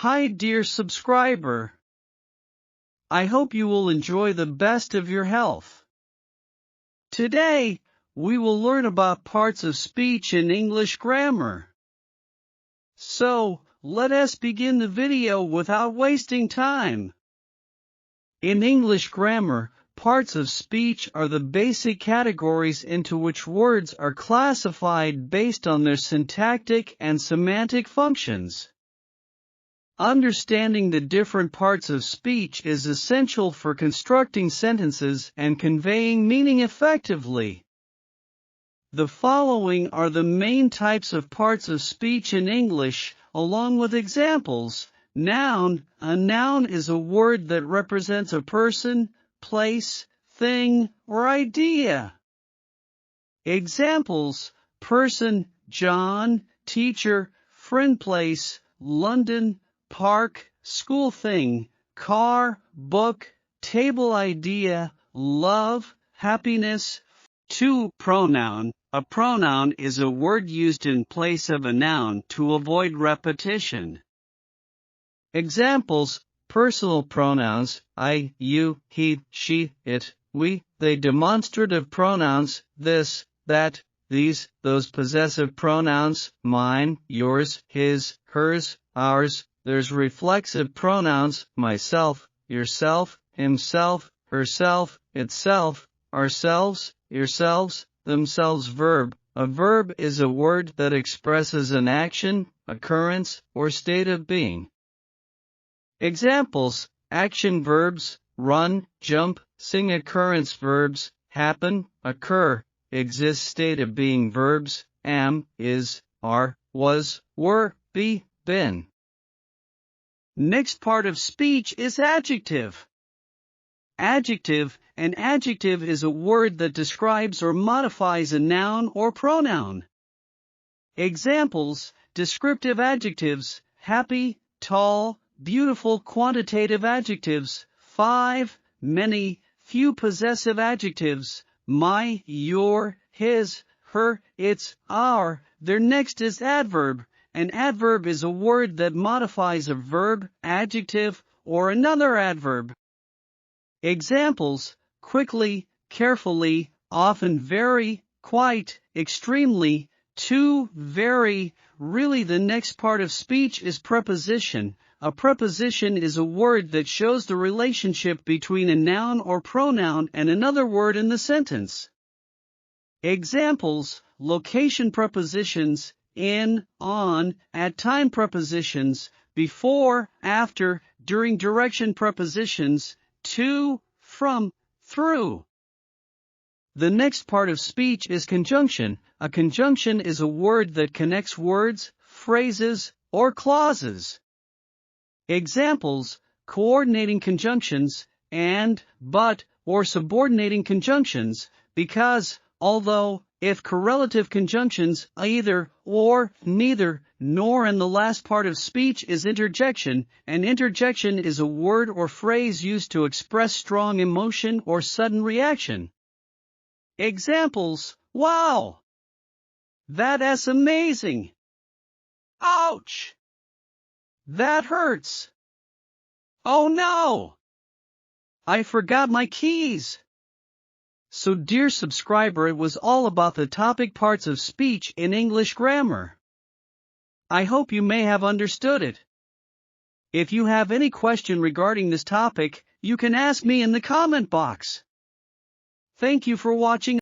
Hi dear subscriber. I hope you will enjoy the best of your health. Today, we will learn about parts of speech in English grammar. So, let us begin the video without wasting time. In English grammar, parts of speech are the basic categories into which words are classified based on their syntactic and semantic functions. Understanding the different parts of speech is essential for constructing sentences and conveying meaning effectively. The following are the main types of parts of speech in English, along with examples. Noun. A noun is a word that represents a person, place, thing, or idea. Examples: person, John; teacher, friend; place, London; park, school; thing, car, book; table; idea, love, happiness. 2. Pronoun. A pronoun is a word used in place of a noun to avoid repetition. Examples: personal pronouns, I, you, he, she, it, we; they. Demonstrative pronouns, this, that, these, those. Possessive pronouns, mine, yours, his, hers, ours, theirs. Reflexive pronouns, myself, yourself, himself, herself, itself, ourselves, yourselves, themselves. Verb. A verb is a word that expresses an action, occurrence, or state of being. Examples: action verbs, run, jump, sing. Occurrence verbs, happen, occur, exist. State of being verbs, am, is, are, was, were, be, been. Next part of speech is adjective. Adjective. An adjective is a word that describes or modifies a noun or pronoun. Examples: descriptive adjectives, happy, tall, beautiful. Quantitative adjectives, 5, many, few. Possessive adjectives, my, your, his, her, its, our, their. Next is adverb. An adverb is a word that modifies a verb, adjective, or another adverb. Examples: quickly, carefully, often, very, quite, extremely, too, very, really. The next part of speech is preposition. A preposition is a word that shows the relationship between a noun or pronoun and another word in the sentence. Examples: location prepositions, in, on, at. Time prepositions, before, after, during. Direction prepositions, to, from, through. The next part of speech is conjunction. A conjunction is a word that connects words, phrases, or clauses. Examples: coordinating conjunctions, and, but, or subordinating conjunctions, because, although, if. Correlative conjunctions, either, or, neither, nor. And the last part of speech is interjection. An interjection is a word or phrase used to express strong emotion or sudden reaction. Examples: wow, that's amazing, ouch, that hurts, oh no, I forgot my keys. So dear subscriber, it was all about the topic parts of speech in English grammar. I hope you may have understood it. If you have any question regarding this topic, you can ask me in the comment box. Thank you for watching.